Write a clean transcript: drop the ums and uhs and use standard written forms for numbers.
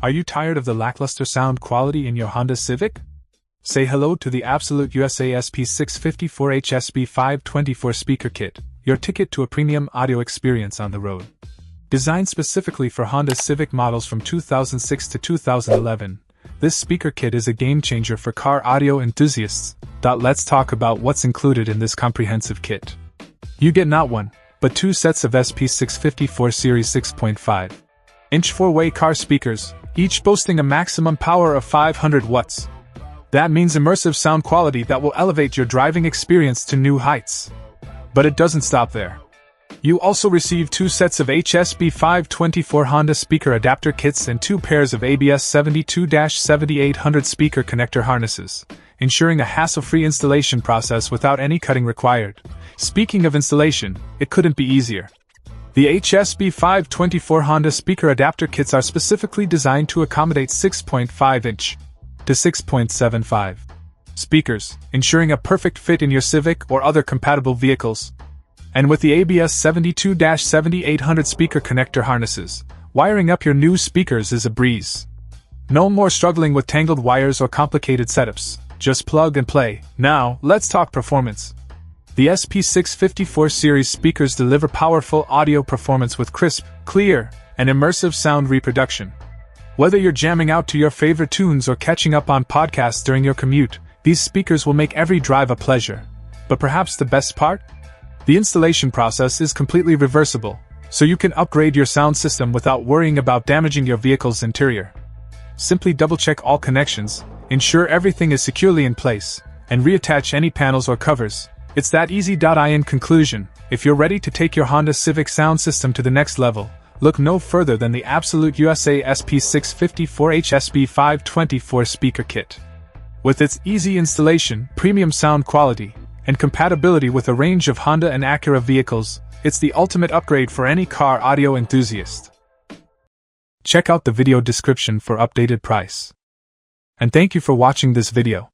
Are you tired of the lackluster sound quality in your Honda Civic? Say hello to the Absolute USA SP654-HSB524 speaker kit, your ticket to a premium audio experience on the road. Designed specifically for Honda Civic models from 2006 to 2011, this speaker kit is a game-changer for car audio enthusiasts. Let's talk about what's included in this comprehensive kit. You get not one, but two sets of SP654 Series 6.5-inch four-way car speakers, each boasting a maximum power of 500 watts. That means immersive sound quality that will elevate your driving experience to new heights. But it doesn't stop there. You also receive two sets of HSB524 Honda speaker adapter kits and two pairs of ABS 72-7800 speaker connector harnesses, ensuring a hassle-free installation process without any cutting required. Speaking of installation, it couldn't be easier. The HSB524 Honda speaker adapter kits are specifically designed to accommodate 6.5-inch to 6.75 speakers, ensuring a perfect fit in your Civic or other compatible vehicles. And with the ABS 72-7800 speaker connector harnesses, wiring up your new speakers is a breeze. No more struggling with tangled wires or complicated setups, just plug and play. Now, let's talk performance. The SP654 series speakers deliver powerful audio performance with crisp, clear, and immersive sound reproduction. Whether you're jamming out to your favorite tunes or catching up on podcasts during your commute, these speakers will make every drive a pleasure. But perhaps the best part? The installation process is completely reversible, so you can upgrade your sound system without worrying about damaging your vehicle's interior. Simply double-check all connections, ensure everything is securely in place, and reattach any panels or covers. It's that easy. In conclusion, if you're ready to take your Honda Civic sound system to the next level, look no further than the Absolute USA SP654-HSB524 speaker kit. With its easy installation, premium sound quality, and compatibility with a range of Honda and Acura vehicles, it's the ultimate upgrade for any car audio enthusiast. Check out the video description for updated price. And thank you for watching this video.